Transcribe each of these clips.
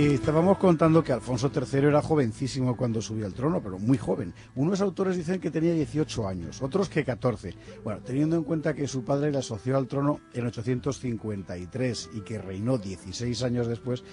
Estábamos contando que Alfonso III era jovencísimo cuando subió al trono, pero muy joven. Unos autores dicen que tenía 18 años, otros que 14. Bueno, teniendo en cuenta que su padre le asoció al trono en 853 y que reinó 13 años después,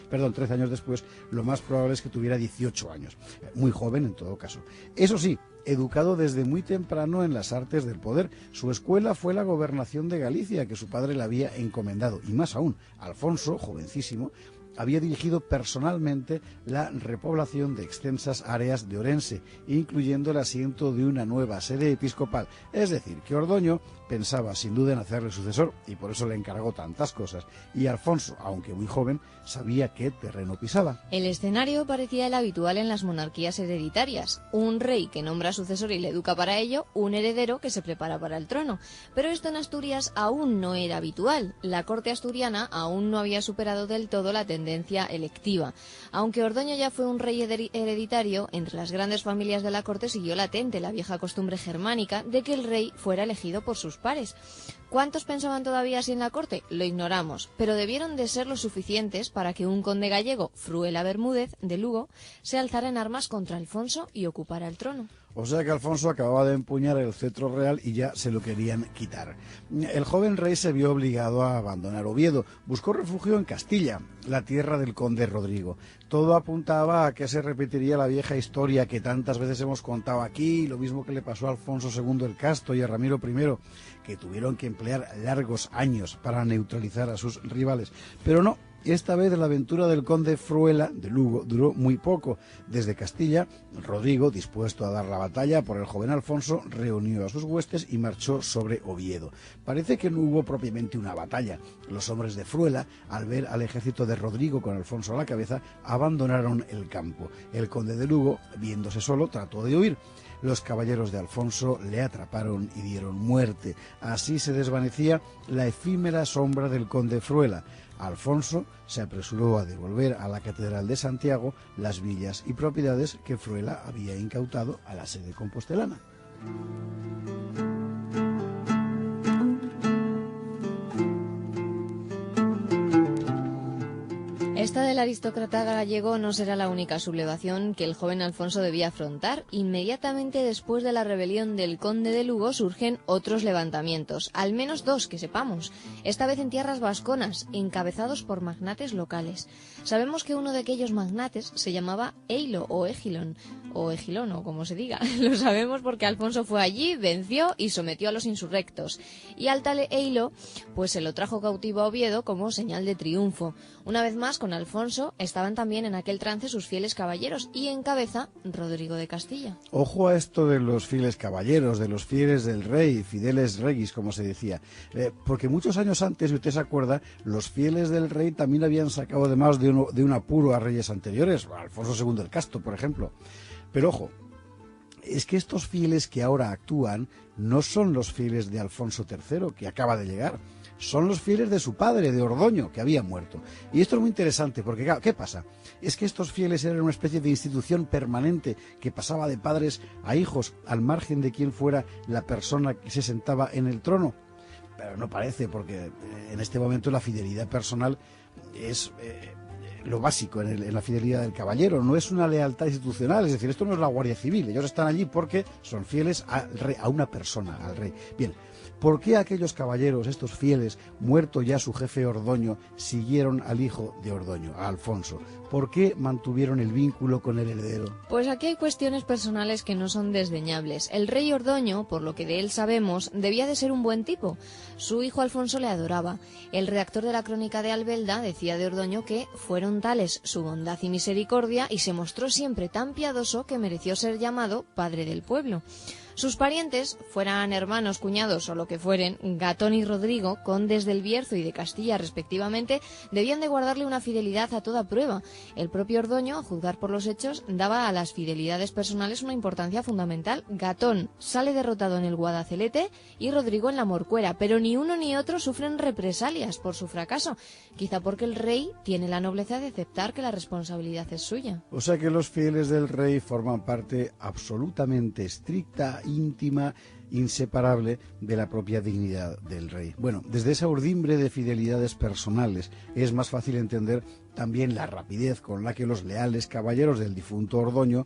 lo más probable es que tuviera 18 años. Muy joven en todo caso. Eso sí, educado desde muy temprano en las artes del poder. Su escuela fue la gobernación de Galicia, que su padre le había encomendado. Y más aún, Alfonso, jovencísimo, había dirigido personalmente la repoblación de extensas áreas de Orense, incluyendo el asiento de una nueva sede episcopal. Es decir, que Ordoño pensaba sin duda en hacerle sucesor y por eso le encargó tantas cosas. Y Alfonso, aunque muy joven, sabía qué terreno pisaba. El escenario parecía el habitual en las monarquías hereditarias. Un rey que nombra sucesor y le educa para ello, un heredero que se prepara para el trono. Pero esto en Asturias aún no era habitual. La corte asturiana aún no había superado del todo la tendencia electiva. Aunque Ordoño ya fue un rey hereditario, entre las grandes familias de la corte siguió latente la vieja costumbre germánica de que el rey fuera elegido por sus pares. ¿Cuántos pensaban todavía así en la corte? Lo ignoramos, pero debieron de ser lo suficientes para que un conde gallego, Fruela Bermúdez, de Lugo, se alzara en armas contra Alfonso y ocupara el trono. O sea que Alfonso acababa de empuñar el cetro real y ya se lo querían quitar. El joven rey se vio obligado a abandonar Oviedo. Buscó refugio en Castilla, la tierra del conde Rodrigo. Todo apuntaba a que se repetiría la vieja historia que tantas veces hemos contado aquí, lo mismo que le pasó a Alfonso II el Casto y a Ramiro I, que tuvieron que emplear largos años para neutralizar a sus rivales. Pero no. Esta vez la aventura del conde Fruela de Lugo duró muy poco. Desde Castilla, Rodrigo, dispuesto a dar la batalla por el joven Alfonso, reunió a sus huestes y marchó sobre Oviedo. Parece que no hubo propiamente una batalla. Los hombres de Fruela, al ver al ejército de Rodrigo con Alfonso a la cabeza, abandonaron el campo. El conde de Lugo, viéndose solo, trató de huir. Los caballeros de Alfonso le atraparon y dieron muerte. Así se desvanecía la efímera sombra del conde Fruela. Alfonso se apresuró a devolver a la Catedral de Santiago las villas y propiedades que Fruela había incautado a la sede compostelana. Esta del aristócrata gallego no será la única sublevación que el joven Alfonso debía afrontar. Inmediatamente después de la rebelión del conde de Lugo surgen otros levantamientos, al menos dos que sepamos, esta vez en tierras vasconas, encabezados por magnates locales. Sabemos que uno de aquellos magnates se llamaba Eilo o Egilón, o como se diga. Lo sabemos porque Alfonso fue allí, venció y sometió a los insurrectos. Y al tal Eilo, pues se lo trajo cautivo a Oviedo como señal de triunfo. Una vez más, con Alfonso estaban también en aquel trance sus fieles caballeros y en cabeza Rodrigo de Castilla. Ojo a esto de los fieles caballeros, de los fieles del rey, fideles regis, como se decía, porque muchos años antes, si usted se acuerda, los fieles del rey también habían sacado además de un apuro a reyes anteriores, a Alfonso II el Casto, por ejemplo. Pero ojo, es que estos fieles que ahora actúan no son los fieles de Alfonso III, que acaba de llegar. Son los fieles de su padre, de Ordoño, que había muerto. Y esto es muy interesante, porque claro, ¿qué pasa? Es que estos fieles eran una especie de institución permanente que pasaba de padres a hijos, al margen de quién fuera la persona que se sentaba en el trono. Pero no parece, porque en este momento la fidelidad personal es lo básico en la fidelidad del caballero, no es una lealtad institucional, es decir, esto no es la Guardia Civil, ellos están allí porque son fieles al rey, a una persona, al rey. Bien, ¿por qué aquellos caballeros, estos fieles, muerto ya su jefe Ordoño, siguieron al hijo de Ordoño, a Alfonso? ¿Por qué mantuvieron el vínculo con el heredero? Pues aquí hay cuestiones personales que no son desdeñables. El rey Ordoño, por lo que de él sabemos, debía de ser un buen tipo. Su hijo Alfonso le adoraba. El redactor de la Crónica de Albelda decía de Ordoño que fueron tales su bondad y misericordia y se mostró siempre tan piadoso que mereció ser llamado padre del pueblo. Sus parientes, fueran hermanos, cuñados o lo que fueren, Gatón y Rodrigo, condes del Bierzo y de Castilla respectivamente, debían de guardarle una fidelidad a toda prueba. El propio Ordoño, a juzgar por los hechos, daba a las fidelidades personales una importancia fundamental. Gatón sale derrotado en el Guadacelete y Rodrigo en la Morcuera, pero ni uno ni otro sufren represalias por su fracaso, quizá porque el rey tiene la nobleza de aceptar que la responsabilidad es suya. O sea que los fieles del rey forman parte absolutamente estricta íntima, inseparable de la propia dignidad del rey. Bueno, desde esa urdimbre de fidelidades personales es más fácil entender también la rapidez con la que los leales caballeros del difunto Ordoño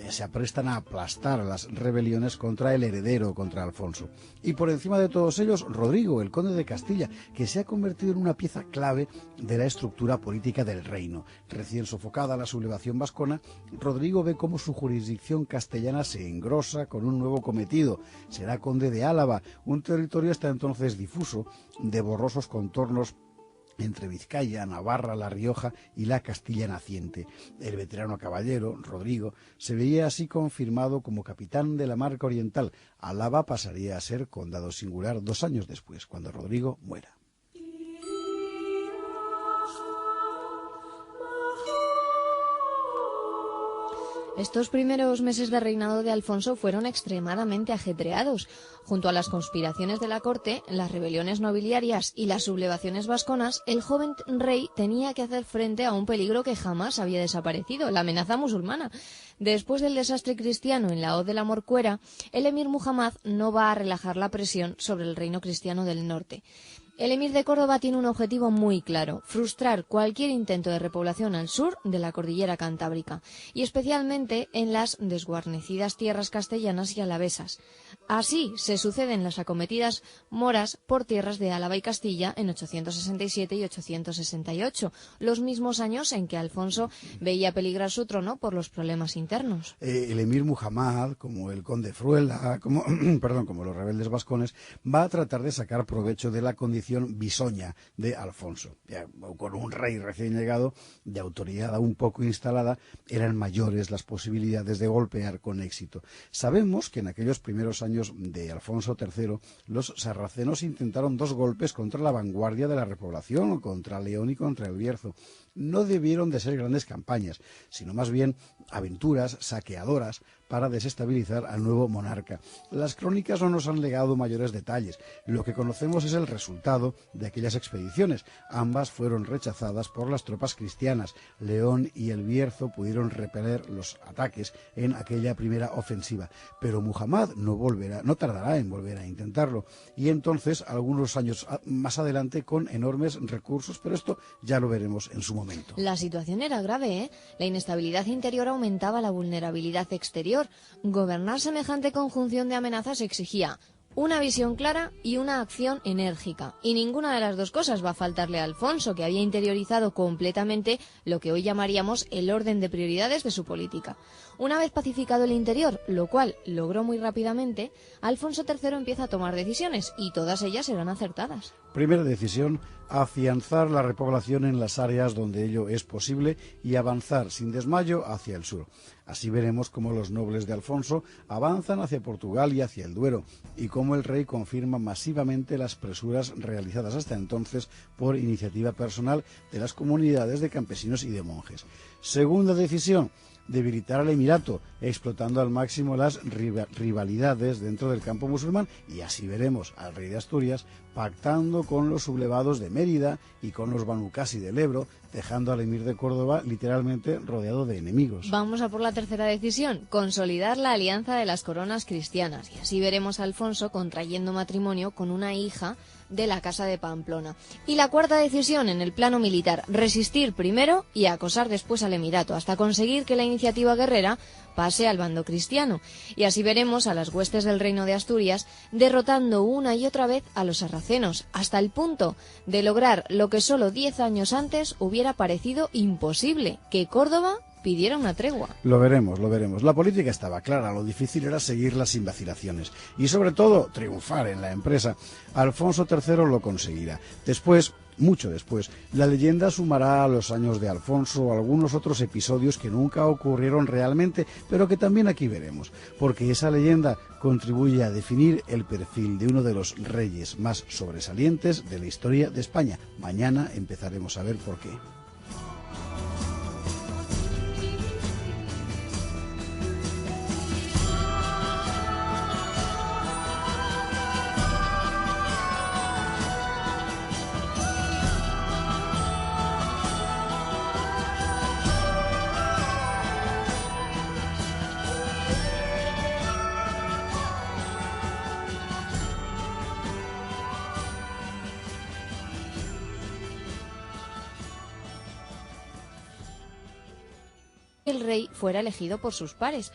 se aprestan a aplastar las rebeliones contra el heredero, contra Alfonso. Y por encima de todos ellos, Rodrigo, el conde de Castilla, que se ha convertido en una pieza clave de la estructura política del reino. Recién sofocada la sublevación vascona, Rodrigo ve cómo su jurisdicción castellana se engrosa con un nuevo cometido. Será conde de Álava, un territorio hasta entonces difuso, de borrosos contornos entre Vizcaya, Navarra, La Rioja y la Castilla naciente. El veterano caballero, Rodrigo, se veía así confirmado como capitán de la Marca Oriental. Álava pasaría a ser condado singular 2 años después, cuando Rodrigo muera. Estos primeros meses de reinado de Alfonso fueron extremadamente ajetreados. Junto a las conspiraciones de la corte, las rebeliones nobiliarias y las sublevaciones vasconas, el joven rey tenía que hacer frente a un peligro que jamás había desaparecido, la amenaza musulmana. Después del desastre cristiano en la Hoz de la Morcuera, el emir Muhammad no va a relajar la presión sobre el reino cristiano del norte. El emir de Córdoba tiene un objetivo muy claro: frustrar cualquier intento de repoblación al sur de la cordillera cantábrica, y especialmente en las desguarnecidas tierras castellanas y alavesas. Así se suceden las acometidas moras por tierras de Álava y Castilla en 867 y 868, los mismos años en que Alfonso veía peligrar su trono por los problemas internos. El emir Muhammad, como el conde Fruela, como los rebeldes vascones, va a tratar de sacar provecho de la condición bisoña de Alfonso. Ya, con un rey recién llegado, de autoridad aún poco instalada, eran mayores las posibilidades de golpear con éxito. Sabemos que en aquellos primeros años de Alfonso III, los sarracenos intentaron 2 golpes contra la vanguardia de la repoblación, contra León y contra el Bierzo. No debieron de ser grandes campañas, sino más bien aventuras saqueadoras para desestabilizar al nuevo monarca. Las crónicas no nos han legado mayores detalles. Lo que conocemos es el resultado de aquellas expediciones. Ambas fueron rechazadas por las tropas cristianas. León y el Bierzo pudieron repeler los ataques en aquella primera ofensiva. Pero Muhammad no tardará en volver a intentarlo. Y entonces, algunos años más adelante, con enormes recursos, pero esto ya lo veremos en su momento. La situación era grave, ¿eh? La inestabilidad interior aumentaba la vulnerabilidad exterior. Gobernar semejante conjunción de amenazas exigía una visión clara y una acción enérgica. Y ninguna de las dos cosas va a faltarle a Alfonso, que había interiorizado completamente lo que hoy llamaríamos el orden de prioridades de su política. Una vez pacificado el interior, lo cual logró muy rápidamente, Alfonso III empieza a tomar decisiones, y todas ellas serán acertadas. Primera decisión: afianzar la repoblación en las áreas donde ello es posible y avanzar sin desmayo hacia el sur. Así veremos cómo los nobles de Alfonso avanzan hacia Portugal y hacia el Duero, y cómo el rey confirma masivamente las presuras realizadas hasta entonces por iniciativa personal de las comunidades de campesinos y de monjes. Segunda decisión: debilitar al Emirato, explotando al máximo las rivalidades dentro del campo musulmán, y así veremos al rey de Asturias pactando con los sublevados de Mérida y con los banucasi del Ebro, dejando al emir de Córdoba literalmente rodeado de enemigos. Vamos a por la tercera decisión: consolidar la alianza de las coronas cristianas, y así veremos a Alfonso contrayendo matrimonio con una hija de la Casa de Pamplona. Y la cuarta decisión en el plano militar: resistir primero y acosar después al Emirato, hasta conseguir que la iniciativa guerrera pase al bando cristiano. Y así veremos a las huestes del reino de Asturias derrotando una y otra vez a los sarracenos, hasta el punto de lograr lo que solo 10 años antes hubiera parecido imposible: que Córdoba pidiera una tregua. Lo veremos, lo veremos. La política estaba clara, lo difícil era seguirla sin vacilaciones y sobre todo triunfar en la empresa. Alfonso III lo conseguirá. Después, mucho después, la leyenda sumará a los años de Alfonso algunos otros episodios que nunca ocurrieron realmente, pero que también aquí veremos, porque esa leyenda contribuye a definir el perfil de uno de los reyes más sobresalientes de la historia de España. Mañana empezaremos a ver por qué. el rey fuera elegido por sus pares.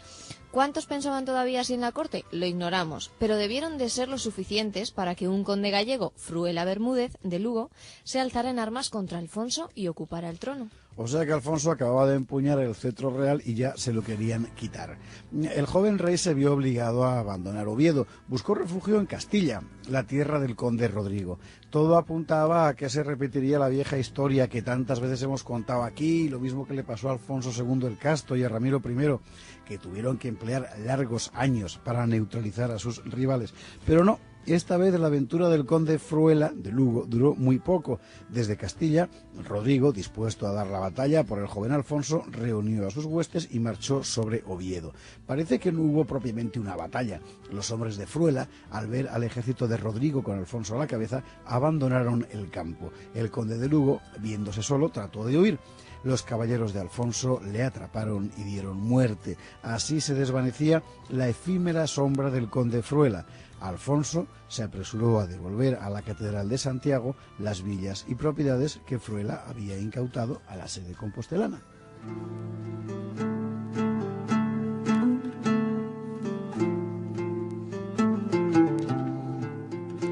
¿Cuántos pensaban todavía así en la corte? Lo ignoramos, pero debieron de ser lo suficientes para que un conde gallego, Fruela Bermúdez, de Lugo, se alzara en armas contra Alfonso y ocupara el trono. O sea que Alfonso acababa de empuñar el cetro real y ya se lo querían quitar. El joven rey se vio obligado a abandonar Oviedo. Buscó refugio en Castilla, la tierra del conde Rodrigo. Todo apuntaba a que se repetiría la vieja historia que tantas veces hemos contado aquí, lo mismo que le pasó a Alfonso II el Casto y a Ramiro I, que tuvieron que emplear largos años para neutralizar a sus rivales. Pero no. Esta vez la aventura del conde Fruela de Lugo duró muy poco. Desde Castilla, Rodrigo, dispuesto a dar la batalla por el joven Alfonso, reunió a sus huestes y marchó sobre Oviedo. Parece que no hubo propiamente una batalla. Los hombres de Fruela, al ver al ejército de Rodrigo con Alfonso a la cabeza, abandonaron el campo. El conde de Lugo, viéndose solo, trató de huir. Los caballeros de Alfonso le atraparon y dieron muerte. Así se desvanecía la efímera sombra del conde Fruela. Alfonso se apresuró a devolver a la Catedral de Santiago las villas y propiedades que Fruela había incautado a la sede compostelana.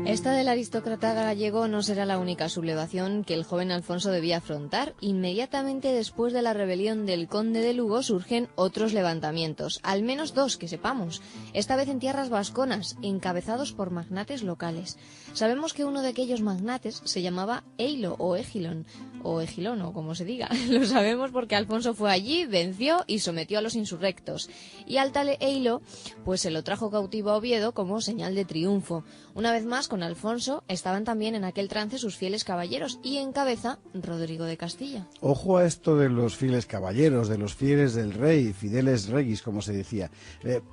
Esta del aristócrata gallego no será la única sublevación que el joven Alfonso debía afrontar. Inmediatamente después de la rebelión del conde de Lugo surgen otros levantamientos, al menos dos que sepamos, esta vez en tierras vasconas, encabezados por magnates locales. Sabemos que uno de aquellos magnates se llamaba Eilo o Egilón, o como se diga. Lo sabemos porque Alfonso fue allí, venció y sometió a los insurrectos. Y al tal Eilo, pues se lo trajo cautivo a Oviedo como señal de triunfo. Una vez más, con Alfonso estaban también en aquel trance sus fieles caballeros y en cabeza Rodrigo de Castilla. Ojo a esto de los fieles caballeros, de los fieles del rey, fideles regis, como se decía,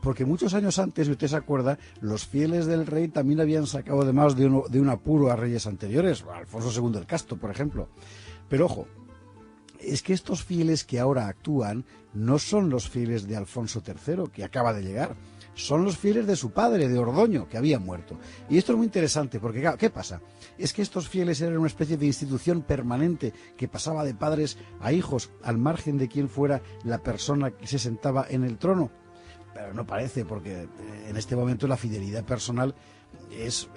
porque muchos años antes, si usted se acuerda, los fieles del rey también habían sacado además de un apuro a reyes anteriores, Alfonso II el Casto, por ejemplo. Pero ojo, es que estos fieles que ahora actúan no son los fieles de Alfonso III, que acaba de llegar. Son los fieles de su padre, de Ordoño, que había muerto. Y esto es muy interesante, porque claro, ¿qué pasa? Es que estos fieles eran una especie de institución permanente que pasaba de padres a hijos, al margen de quién fuera la persona que se sentaba en el trono. Pero no parece, porque en este momento la fidelidad personal es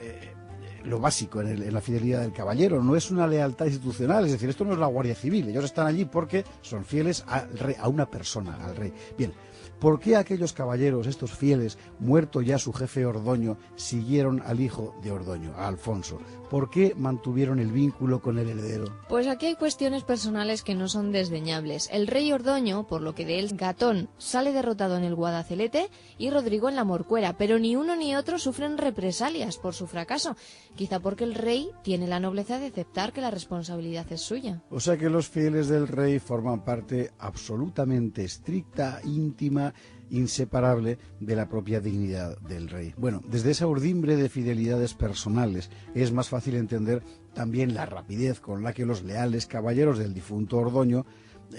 lo básico en la fidelidad del caballero, no es una lealtad institucional, es decir, esto no es la Guardia Civil, ellos están allí porque son fieles al rey, a una persona, al rey. Bien, ¿por qué aquellos caballeros, estos fieles, muerto ya su jefe Ordoño, siguieron al hijo de Ordoño, a Alfonso? ¿Por qué mantuvieron el vínculo con el heredero? Pues aquí hay cuestiones personales que no son desdeñables. El rey Ordoño, por lo que de él Gatón, sale derrotado en el Guadacelete y Rodrigo en la Morcuera, pero ni uno ni otro sufren represalias por su fracaso, quizá porque el rey tiene la nobleza de aceptar que la responsabilidad es suya. O sea que los fieles del rey forman parte absolutamente estricta, íntima, inseparable de la propia dignidad del rey. Bueno, desde esa urdimbre de fidelidades personales es más fácil entender también la rapidez con la que los leales caballeros del difunto Ordoño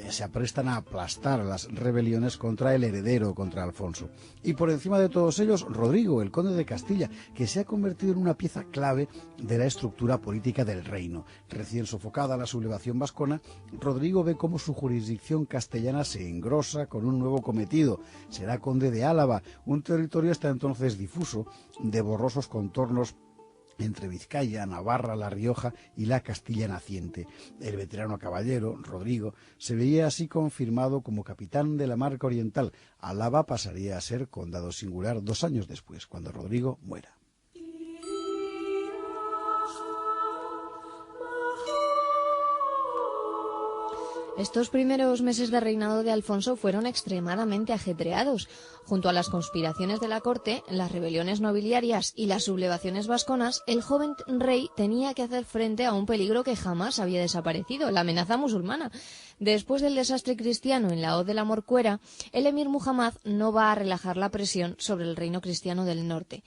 se aprestan a aplastar las rebeliones contra el heredero, contra Alfonso. Y por encima de todos ellos, Rodrigo, el conde de Castilla, que se ha convertido en una pieza clave de la estructura política del reino. Recién sofocada la sublevación vascona, Rodrigo ve cómo su jurisdicción castellana se engrosa con un nuevo cometido. Será conde de Álava, un territorio hasta entonces difuso, de borrosos contornos entre Vizcaya, Navarra, La Rioja y la Castilla naciente. El veterano caballero, Rodrigo, se veía así confirmado como capitán de la Marca Oriental. Álava pasaría a ser condado singular 2 años después, cuando Rodrigo muera. Estos primeros meses de reinado de Alfonso fueron extremadamente ajetreados. Junto a las conspiraciones de la corte, las rebeliones nobiliarias y las sublevaciones vasconas, el joven rey tenía que hacer frente a un peligro que jamás había desaparecido, la amenaza musulmana. Después del desastre cristiano en la hoz de la Morcuera, el emir Muhammad no va a relajar la presión sobre el reino cristiano del norte.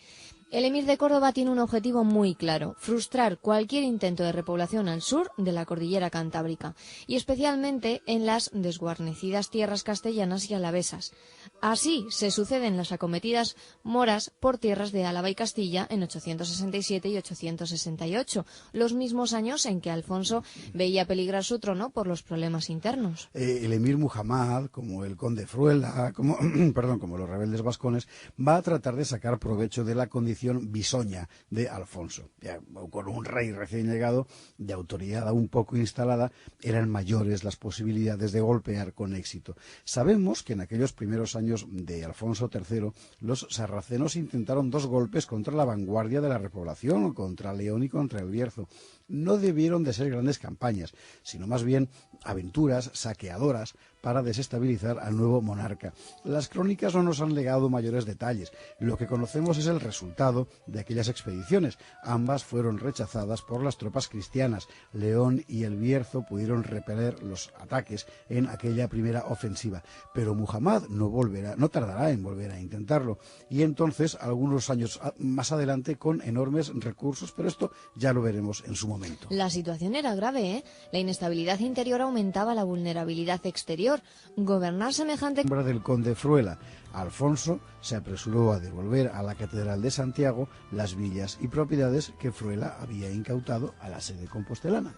El emir de Córdoba tiene un objetivo muy claro: frustrar cualquier intento de repoblación al sur de la cordillera cantábrica, y especialmente en las desguarnecidas tierras castellanas y alavesas. Así se suceden las acometidas moras por tierras de Álava y Castilla en 867 y 868, los mismos años en que Alfonso veía peligrar su trono por los problemas internos. El emir Muhammad, como el conde Fruela, como los rebeldes vascones, va a tratar de sacar provecho de la condición bisoña de Alfonso. Ya, con un rey recién llegado, de autoridad aún poco instalada, eran mayores las posibilidades de golpear con éxito. Sabemos que en aquellos primeros años de Alfonso III, los sarracenos intentaron 2 golpes contra la vanguardia de la repoblación, contra León y contra el Bierzo. No debieron de ser grandes campañas, sino más bien aventuras saqueadoras para desestabilizar al nuevo monarca. Las crónicas no nos han legado mayores detalles. Lo que conocemos es el resultado de aquellas expediciones. Ambas fueron rechazadas por las tropas cristianas. León y el Bierzo pudieron repeler los ataques en aquella primera ofensiva, pero Muhammad no tardará en volver a intentarlo, y entonces algunos años más adelante con enormes recursos, pero esto ya lo veremos en su momento. La situación era grave, ¿eh? La inestabilidad interior aumentaba la vulnerabilidad exterior. Gobernar semejante... Del conde Fruela, Alfonso se apresuró a devolver a la Catedral de Santiago las villas y propiedades que Fruela había incautado a la sede compostelana.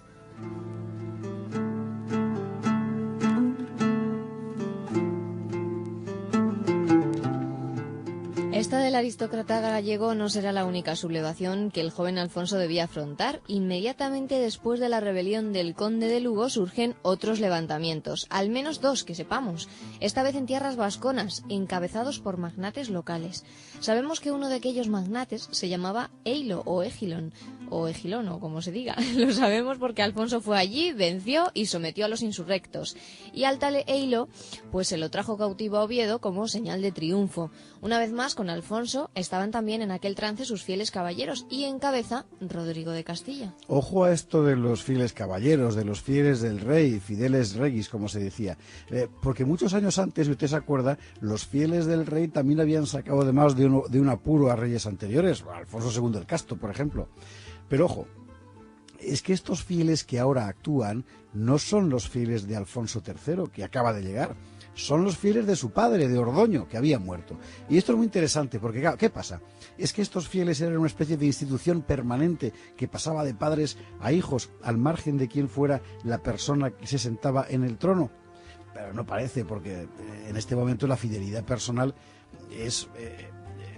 Esta del aristócrata gallego no será la única sublevación que el joven Alfonso debía afrontar. Inmediatamente después de la rebelión del conde de Lugo surgen otros levantamientos, al menos 2 que sepamos, esta vez en tierras vasconas, encabezados por magnates locales. Sabemos que uno de aquellos magnates se llamaba Eilo o Egilón, o como se diga. Lo sabemos porque Alfonso fue allí, venció y sometió a los insurrectos. Y al tal Eilo, pues se lo trajo cautivo a Oviedo como señal de triunfo. Una vez más, con Alfonso estaban también en aquel trance sus fieles caballeros, y en cabeza Rodrigo de Castilla. Ojo a esto de los fieles caballeros, de los fieles del rey, fideles regis, como se decía, porque muchos años antes, si usted se acuerda, los fieles del rey también habían sacado además de un apuro a reyes anteriores, Alfonso II el Casto, por ejemplo. Pero ojo, es que estos fieles que ahora actúan no son los fieles de Alfonso III, que acaba de llegar. Son los fieles de su padre, de Ordoño, que había muerto. Y esto es muy interesante, porque claro, ¿qué pasa? Es que estos fieles eran una especie de institución permanente que pasaba de padres a hijos, al margen de quién fuera la persona que se sentaba en el trono. Pero no parece, porque en este momento la fidelidad personal es...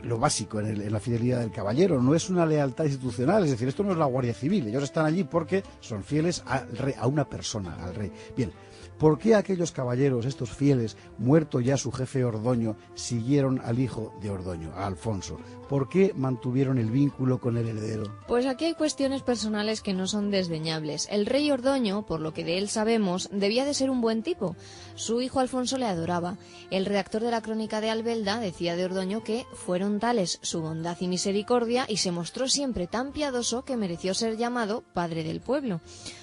lo básico en la fidelidad del caballero, no es una lealtad institucional, es decir, esto no es la Guardia Civil, ellos están allí porque son fieles al rey, a una persona, al rey. Bien, ¿por qué aquellos caballeros, estos fieles, muerto ya su jefe Ordoño, siguieron al hijo de Ordoño, a Alfonso? ¿Por qué mantuvieron el vínculo con el heredero? Pues aquí hay cuestiones personales que no son desdeñables. El rey Ordoño, por lo que de él sabemos, debía de ser un buen tipo. Su hijo Alfonso le adoraba. El redactor de la Crónica de Albelda decía de Ordoño que fueron tales su bondad y misericordia, y se mostró siempre tan piadoso que mereció ser llamado padre del pueblo.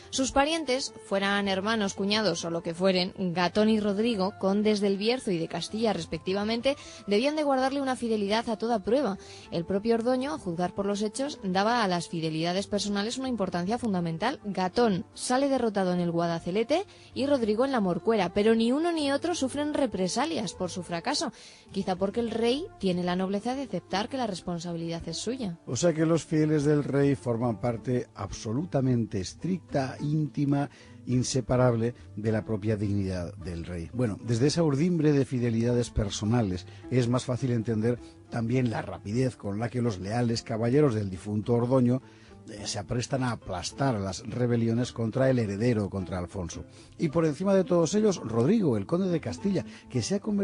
Sus parientes, fueran hermanos, cuñados o lo que fueren, Gatón y Rodrigo, condes del Bierzo y de Castilla respectivamente, debían de guardarle una fidelidad a toda prueba. El propio Ordoño, a juzgar por los hechos, daba a las fidelidades personales una importancia fundamental. Gatón sale derrotado en el Guadacelete y Rodrigo en la Morcuera, pero ni uno ni otro sufren represalias por su fracaso, quizá porque el rey tiene la nobleza de aceptar que la responsabilidad es suya. O sea que los fieles del rey forman parte absolutamente estricta, íntima, inseparable de la propia dignidad del rey. Bueno, desde esa urdimbre de fidelidades personales es más fácil entender también la rapidez con la que los leales caballeros del difunto Ordoño se aprestan a aplastar las rebeliones contra el heredero, contra Alfonso. Y por encima de todos ellos, Rodrigo, el conde de Castilla, que se ha convertido